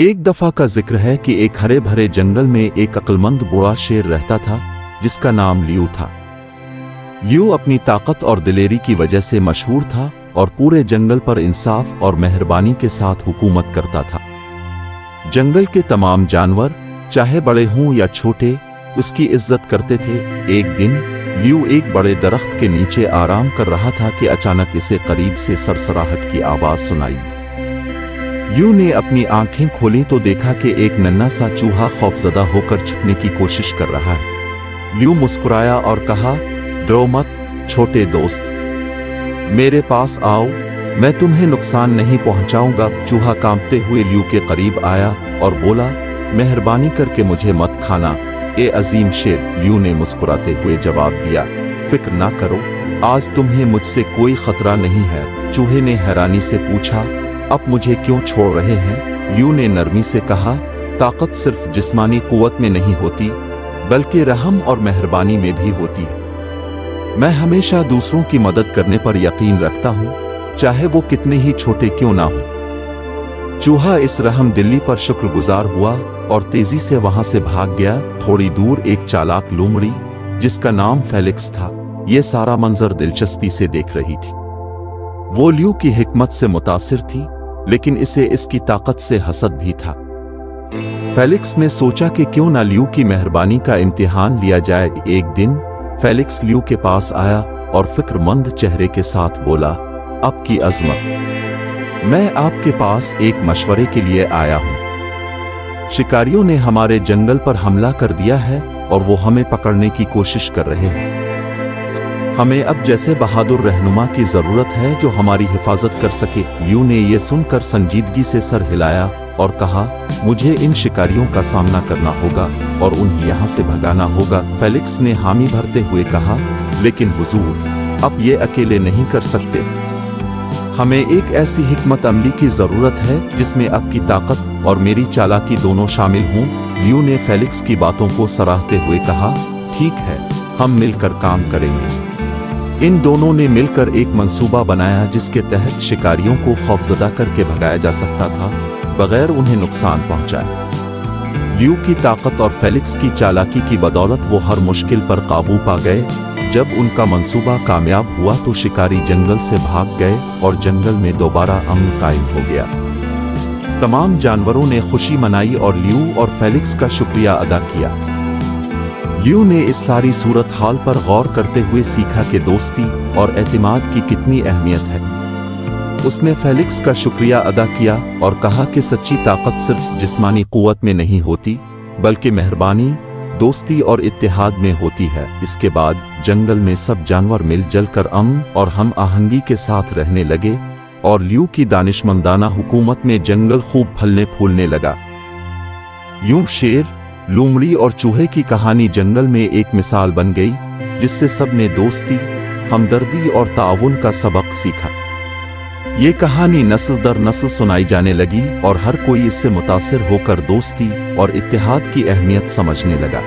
एक दफा का जिक्र है कि एक हरे भरे जंगल में एक अक्लमंद बूढ़ा शेर रहता था जिसका नाम लियू था। लियू अपनी ताकत और दिलेरी की वजह से मशहूर था और पूरे जंगल पर इंसाफ और मेहरबानी के साथ हुकूमत करता था। जंगल के तमाम जानवर, चाहे बड़े हों या छोटे, उसकी इज्जत करते थे। एक दिन लियू एक बड़े दरख्त के नीचे आराम कर रहा था कि अचानक इसे करीब से सरसराहट की आवाज सुनाई। लियू ने अपनी आंखें खोली तो देखा कि एक नन्हा सा चूहा खौफजदा होकर छुपने की कोशिश कर रहा है। लियू मुस्कुराया और कहा, डरो मत छोटे दोस्त, मेरे पास आओ, मैं तुम्हें नुकसान नहीं पहुंचाऊंगा। चूहा कांपते हुए लियू के करीब आया और बोला, मेहरबानी करके मुझे मत खाना ए अजीम शेर। लियू ने मुस्कुराते हुए जवाब दिया, फिक्र ना करो, आज तुम्हें मुझसे कोई खतरा नहीं है। चूहे ने हैरानी से पूछा, अब मुझे क्यों छोड़ रहे हैं? लियू ने नरमी से कहा, ताकत सिर्फ जिस्मानी कुव्वत में नहीं होती बल्कि रहम और मेहरबानी में भी होती है। मैं हमेशा दूसरों की मदद करने पर यकीन रखता हूँ, चाहे वो कितने ही छोटे क्यों ना हो। चूहा इस रहम दिली पर शुक्रगुजार हुआ और तेजी से वहां से भाग गया। थोड़ी दूर एक चालाक लोमड़ी जिसका नाम फेलिक्स था, ये सारा मंजर दिलचस्पी से देख रही थी। वो लियू की हिकमत से मुतासिर थी, लेकिन इसे इसकी ताकत से हसद भी था। फेलिक्स ने सोचा कि क्यों ना लियू की मेहरबानी का इम्तिहान लिया जाए। एक दिन फेलिक्स लियू के पास आया और फिक्रमंद चेहरे के साथ बोला, अब की अजमत, मैं आपके पास एक मशवरे के लिए आया हूं। शिकारियों ने हमारे जंगल पर हमला कर दिया है और वो हमें पकड़ने की कोशिश कर रहे हैं। हमें अब जैसे बहादुर रहनुमा की जरूरत है जो हमारी हिफाजत कर सके। लियू ने यह सुनकर संजीदगी से सर हिलाया और कहा, मुझे इन शिकारियों का सामना करना होगा और उन्हें यहाँ से भगाना होगा। फेलिक्स ने हामी भरते हुए कहा, लेकिन हुजूर, अब ये अकेले नहीं कर सकते। हमें एक ऐसी हिकमत अमली की जरूरत है जिसमें आपकी ताकत और मेरी चालाकी दोनों शामिल हों। लियू ने फेलिक्स की बातों को सराहते हुए कहा, ठीक है, हम मिलकर काम करेंगे। इन दोनों ने मिलकर एक मंसूबा बनाया जिसके तहत शिकारियों को खौफजदा करके भगाया जा सकता था बगैर उन्हें नुकसान पहुंचाए। लियू की ताकत और फेलिक्स की चालाकी की बदौलत वो हर मुश्किल पर काबू पा गए। जब उनका मंसूबा कामयाब हुआ तो शिकारी जंगल से भाग गए और जंगल में दोबारा अमन कायम हो गया। तमाम जानवरों ने खुशी मनाई और लियू और फेलिक्स का शुक्रिया अदा किया। लियू ने इस सारी सूरत हाल पर गौर करते हुए सीखा कि दोस्ती और एतिमाद की कितनी अहमियत है। उसने फेलिक्स का शुक्रिया अदा किया और कहा कि सच्ची ताकत सिर्फ जिस्मानी कुव्वत में नहीं होती बल्कि मेहरबानी, दोस्ती और इत्तेहाद में होती है। इसके बाद जंगल में सब जानवर मिलजुल कर अमन और हम आहंगी के साथ रहने लगे और लियू की दानिशमंदाना हुकूमत में जंगल खूब फलने फूलने लगा। यूं शेर, लोमड़ी और चूहे की कहानी जंगल में एक मिसाल बन गई जिससे सब ने दोस्ती, हमदर्दी और ताउन का सबक सीखा। ये कहानी नस्ल दर नस्ल सुनाई जाने लगी और हर कोई इससे मुतासिर होकर दोस्ती और इत्तेहाद की अहमियत समझने लगा।